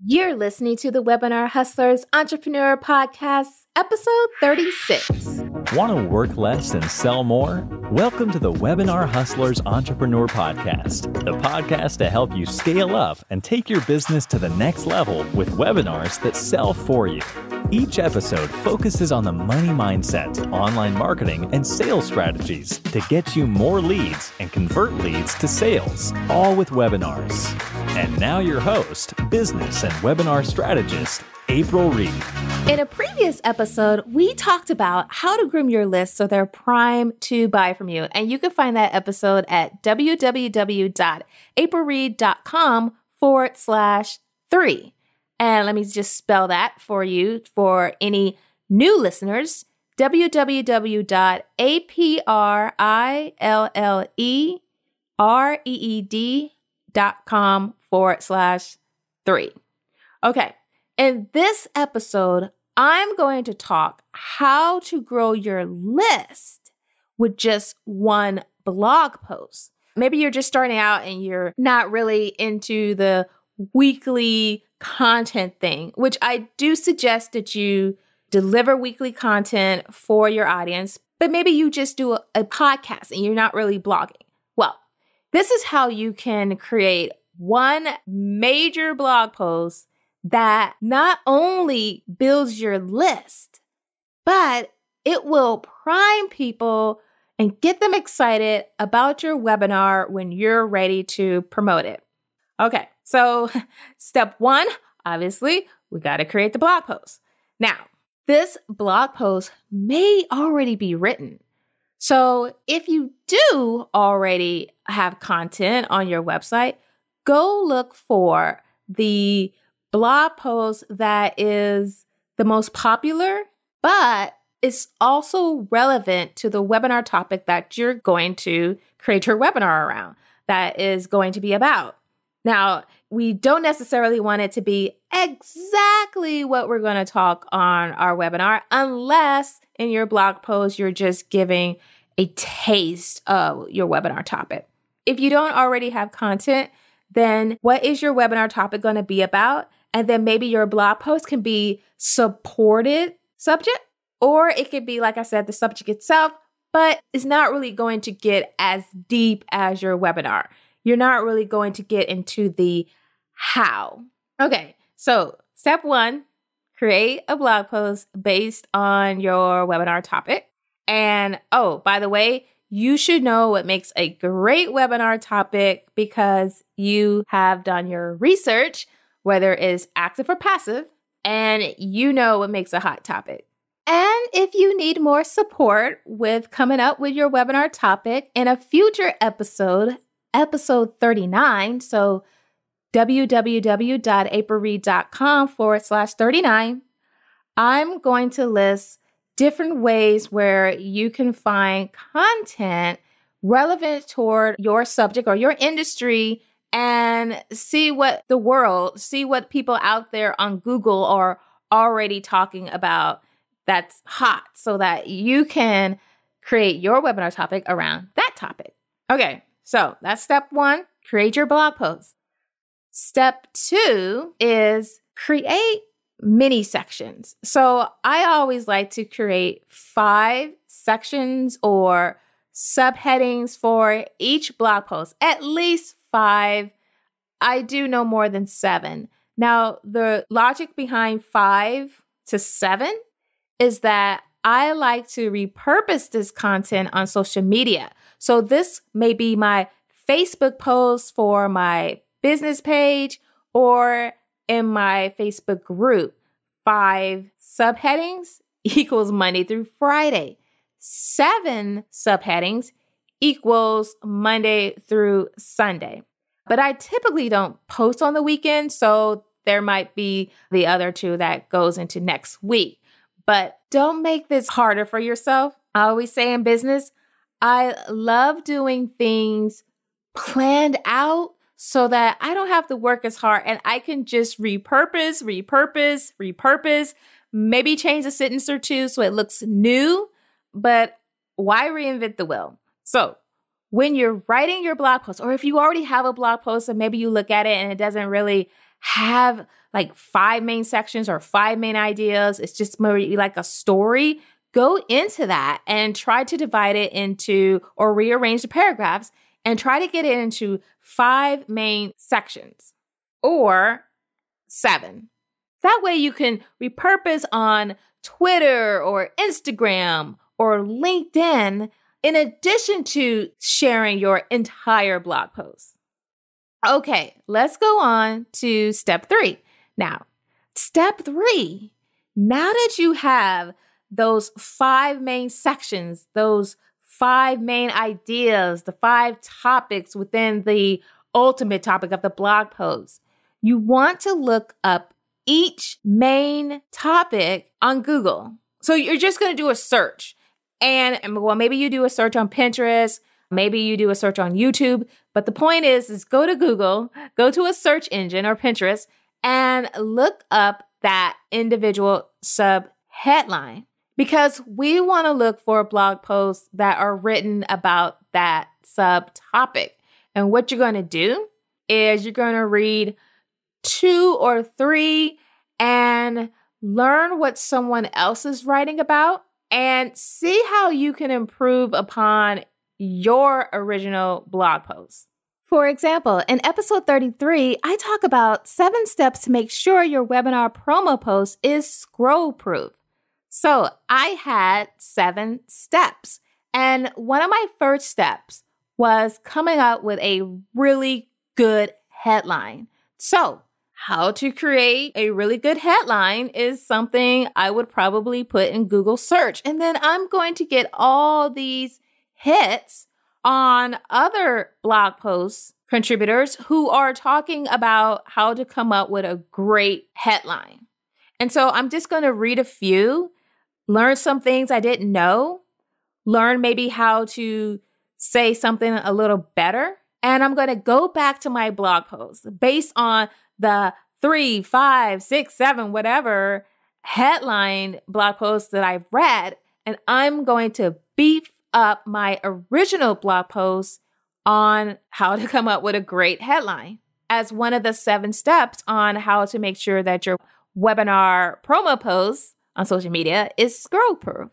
You're listening to the Webinar Hustlers Entrepreneur Podcast, episode 36. Want to work less and sell more? Welcome to the Webinar Hustlers Entrepreneur Podcast, the podcast to help you scale up and take your business to the next level with webinars that sell for you. Each episode focuses on the money mindset, online marketing, and sales strategies to get you more leads and convert leads to sales, all with webinars. And now your host, business and webinar strategist, April Reed. In a previous episode, we talked about how to groom your list so they're prime to buy from you. And you can find that episode at www.aprilreed.com/3. And let me just spell that for you for any new listeners. www.aprilreed.com/3. Okay. In this episode, I'm going to talk how to grow your list with just one blog post. Maybe you're just starting out and you're not really into the weekly content thing, which I do suggest that you deliver weekly content for your audience, but maybe you just do a podcast and you're not really blogging. Well, this is how you can create one major blog post that not only builds your list, but it will prime people and get them excited about your webinar when you're ready to promote it. Okay, so step one, obviously, we got to create the blog post. Now, this blog post may already be written. So if you do already have content on your website, go look for the blog post that is the most popular, but it's also relevant to the webinar topic that you're going to create your webinar around, that is going to be about. Now, we don't necessarily want it to be exactly what we're going to talk on our webinar, unless in your blog post, you're just giving a taste of your webinar topic. If you don't already have content, then what is your webinar topic going to be about? And then maybe your blog post can be supported subject, or it could be, like I said, the subject itself, but it's not really going to get as deep as your webinar. You're not really going to get into the how. Okay, so step one, create a blog post based on your webinar topic. And oh, by the way, you should know what makes a great webinar topic because you have done your research, whether it's active or passive, and you know what makes a hot topic. And if you need more support with coming up with your webinar topic in a future episode, episode 39, so www.aprilreed.com/39, I'm going to list different ways where you can find content relevant toward your subject or your industry and see what people out there on Google are already talking about that's hot so that you can create your webinar topic around that topic. Okay, so that's step one, create your blog post. Step two is create mini sections. So I always like to create 5 sections or subheadings for each blog post, at least 5. I do no more than 7. Now, the logic behind 5 to 7 is that I like to repurpose this content on social media. So this may be my Facebook post for my business page or in my Facebook group. 5 subheadings equals Monday through Friday. 7 subheadings equals Monday through Sunday. But I typically don't post on the weekend, so there might be the other 2 that goes into next week. But don't make this harder for yourself. I always say in business, I love doing things planned out so that I don't have to work as hard and I can just repurpose, maybe change a sentence or 2 so it looks new, but why reinvent the wheel? So when you're writing your blog post, or if you already have a blog post and maybe you look at it and it doesn't really have like 5 main sections or 5 main ideas. It's just maybe like a story. Go into that and try to divide it into or rearrange the paragraphs and try to get it into 5 main sections or 7. That way you can repurpose on Twitter or Instagram or LinkedIn in addition to sharing your entire blog post. Okay, let's go on to step 3. Now, step 3, now that you have those 5 main sections, those 5 main ideas, the 5 topics within the ultimate topic of the blog post, you want to look up each main topic on Google. So you're just going to do a search. And well, maybe you do a search on Pinterest, maybe you do a search on YouTube. But the point is go to Google, go to a search engine or Pinterest, and look up that individual subheadline. Because we want to look for blog posts that are written about that subtopic. And what you're going to do is you're going to read 2 or 3 and learn what someone else is writing about and see how you can improve upon your original blog post. For example, in episode 33, I talk about 7 steps to make sure your webinar promo post is scrollproof. So I had 7 steps. And one of my first steps was coming up with a really good headline. So how to create a really good headline is something I would probably put in Google search. And then I'm going to get all these hits on other blog post contributors who are talking about how to come up with a great headline. And so I'm just going to read a few, learn some things I didn't know, learn maybe how to say something a little better. And I'm going to go back to my blog post based on the 3, 5, 6, 7, whatever headline blog posts that I've read. And I'm going to beef up my original blog post on how to come up with a great headline as one of the 7 steps on how to make sure that your webinar promo post on social media is scrollproof.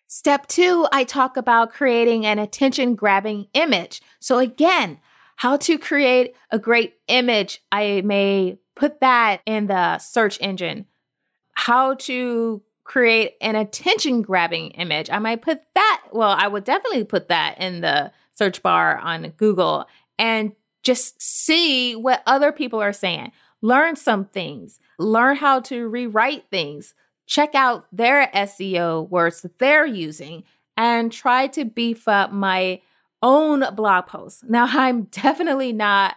Step 2, I talk about creating an attention-grabbing image. So again, how to create a great image. I may put that in the search engine. How to create an attention-grabbing image. I might put that, well, I would definitely put that in the search bar on Google and just see what other people are saying. Learn some things. Learn how to rewrite things. Check out their SEO words that they're using and try to beef up my own blog posts. Now, I'm definitely not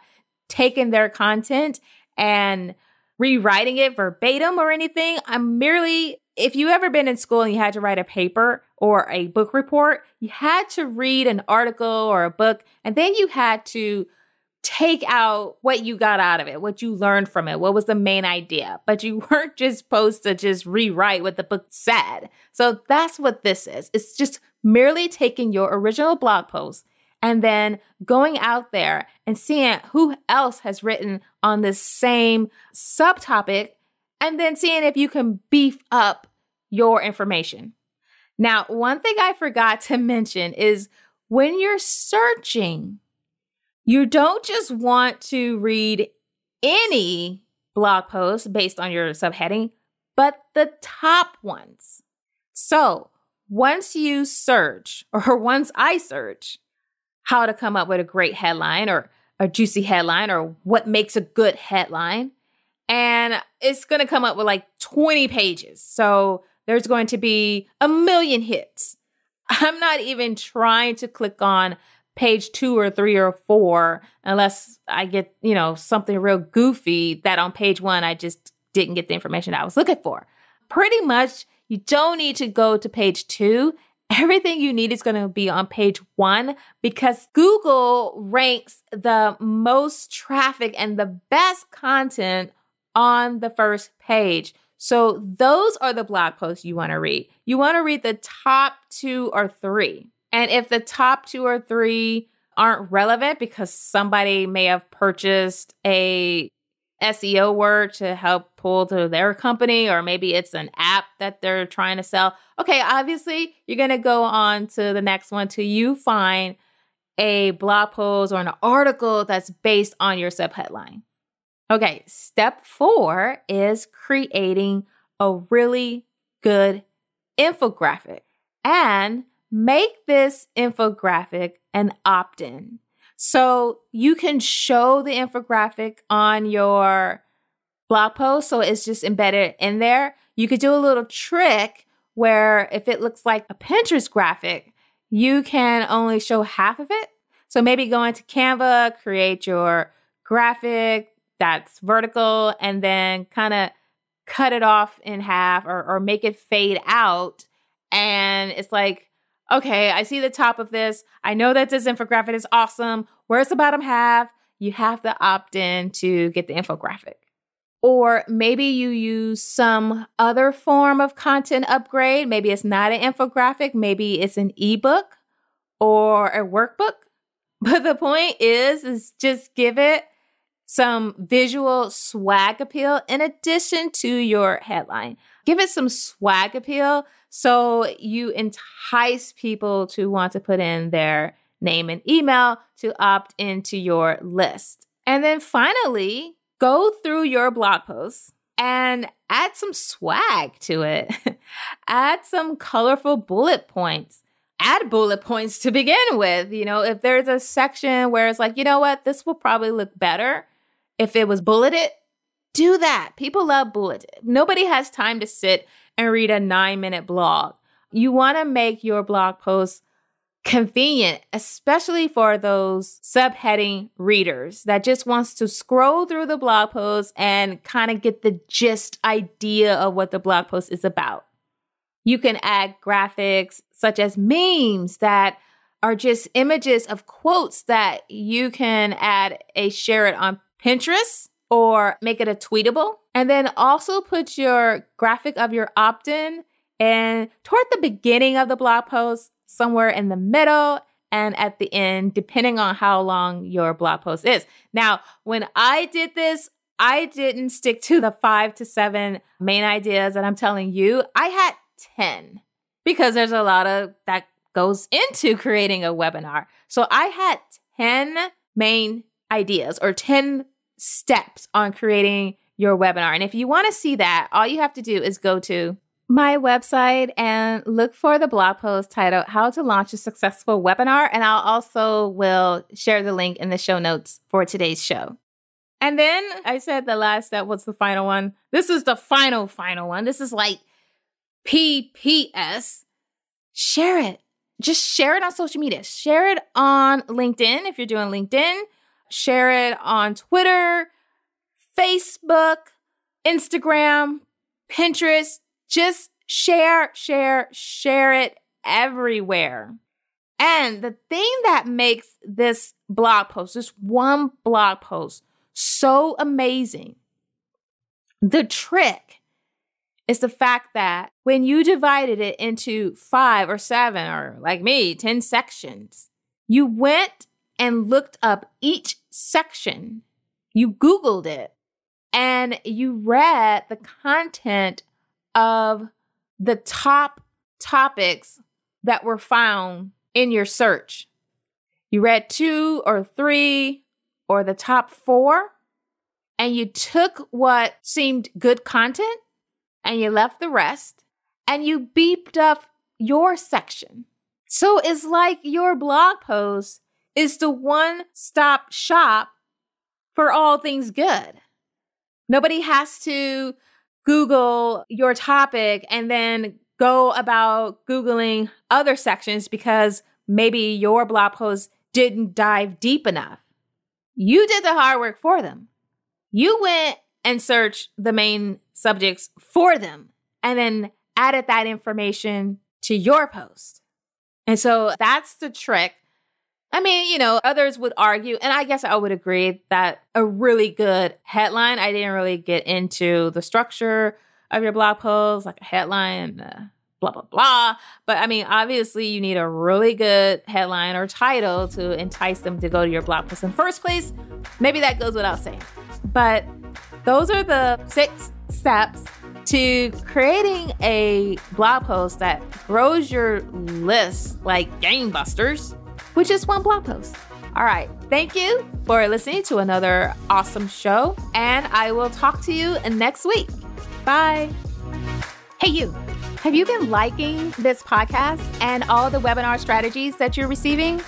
taking their content and rewriting it verbatim or anything. I'm merely, if you ever been in school and you had to write a paper or a book report, you had to read an article or a book, and then you had to take out what you got out of it, what you learned from it, what was the main idea. But you weren't just supposed to just rewrite what the book said. So that's what this is. It's just merely taking your original blog post and then going out there and seeing who else has written on this same subtopic and then seeing if you can beef up your information. Now, one thing I forgot to mention is when you're searching, you don't just want to read any blog post based on your subheading, but the top ones. So once you search, or once I search, how to come up with a great headline or a juicy headline or what makes a good headline, and it's going to come up with like 20 pages. So there's going to be 1 million hits. I'm not even trying to click on page 2 or 3 or 4, unless I get, something real goofy that on page 1, I just didn't get the information I was looking for. Pretty much, you don't need to go to page 2. Everything you need is going to be on page 1 because Google ranks the most traffic and the best content on the first page. So those are the blog posts you want to read. You want to read the top 2 or 3. And if the top 2 or 3 aren't relevant because somebody may have purchased a SEO word to help pull to their company, or maybe it's an app that they're trying to sell. Okay, obviously, you're going to go on to the next one till you find a blog post or an article that's based on your subheadline. Okay, step 4 is creating a really good infographic, and make this infographic an opt-in. So you can show the infographic on your blog post, so it's just embedded in there. You could do a little trick where if it looks like a Pinterest graphic, you can only show half of it. So maybe go into Canva, create your graphic that's vertical, and then kind of cut it off in half or make it fade out. And it's like, okay, I see the top of this. I know that this infographic is awesome. Where's the bottom half? You have to opt in to get the infographic. Or maybe you use some other form of content upgrade. Maybe it's not an infographic. Maybe it's an ebook or a workbook. But the point is just give it some visual swag appeal in addition to your headline. Give it some swag appeal so you entice people to want to put in their name and email to opt into your list. And then finally, go through your blog posts and add some swag to it. Add some colorful bullet points. Add bullet points to begin with. You know, if there's a section where it's like, you know what, this will probably look better if it was bulleted, do that. People love bulleted. Nobody has time to sit and read a 9-minute blog. You want to make your blog posts convenient, especially for those subheading readers that just wants to scroll through the blog post and kind of get the gist idea of what the blog post is about. You can add graphics such as memes that are just images of quotes that you can share it on Pinterest or make it a tweetable. And then also put your graphic of your opt-in and toward the beginning of the blog post, somewhere in the middle, and at the end, depending on how long your blog post is. Now, when I did this, I didn't stick to the 5 to 7 main ideas that I'm telling you. I had 10 because there's a lot of that goes into creating a webinar. So I had 10 main ideas or 10 steps on creating your webinar. And if you want to see that, all you have to do is go to my website and look for the blog post titled How to Launch a Successful Webinar. And I'll also will share the link in the show notes for today's show. And then I said the last step was the final one. This is the final one. This is like PPS. Share it. Just share it on social media. Share it on LinkedIn if you're doing LinkedIn. Share it on Twitter, Facebook, Instagram, Pinterest. Just share it everywhere. And the thing that makes this blog post, this one blog post, so amazing, the trick is the fact that when you divided it into 5 or 7 or like me, 10 sections, you went and looked up each section. You Googled it and you read the content of the top topics that were found in your search. You read 2 or 3 or the top 4, and you took what seemed good content and you left the rest, and you beeped up your section. So it's like your blog post is the one-stop shop for all things good. Nobody has to Google your topic and then go about Googling other sections because maybe your blog post didn't dive deep enough. You did the hard work for them. You went and searched the main subjects for them and then added that information to your post. And so that's the trick. I mean, others would argue, and I guess I would agree that a really good headline, I didn't really get into the structure of your blog post, like a headline, blah, blah, blah. But I mean, obviously you need a really good headline or title to entice them to go to your blog post in the first place. Maybe that goes without saying. But those are the 6 steps to creating a blog post that grows your list like gangbusters with just one blog post. All right. Thank you for listening to another awesome show, and I will talk to you next week. Bye. Hey, you. Have you been liking this podcast and all the webinar strategies that you're receiving?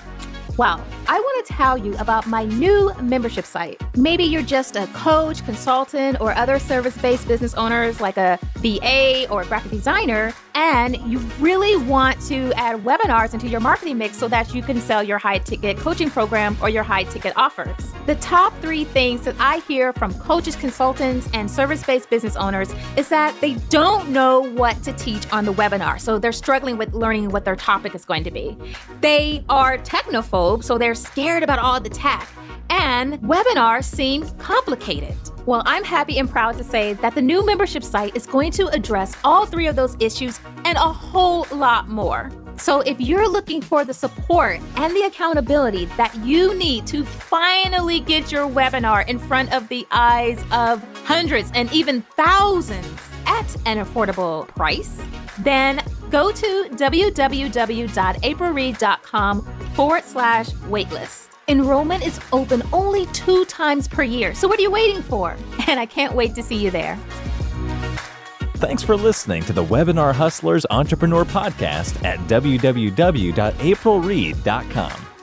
Well, I want to tell you about my new membership site. Maybe you're just a coach, consultant, or other service-based business owners like a VA or a graphic designer, and you really want to add webinars into your marketing mix so that you can sell your high-ticket coaching program or your high-ticket offers. The top 3 things that I hear from coaches, consultants, and service-based business owners is that they don't know what to teach on the webinar, so they're struggling with learning what their topic is going to be. They are technophobes, so they're scared about all the tech, and webinars seem complicated. Well, I'm happy and proud to say that the new membership site is going to address all 3 of those issues and a whole lot more. So if you're looking for the support and the accountability that you need to finally get your webinar in front of the eyes of hundreds and even thousands at an affordable price, then go to www.aprilreed.com/waitlist. Enrollment is open only 2 times per year. So what are you waiting for? And I can't wait to see you there. Thanks for listening to the Webinar Hustlers Entrepreneur Podcast at www.aprilreed.com.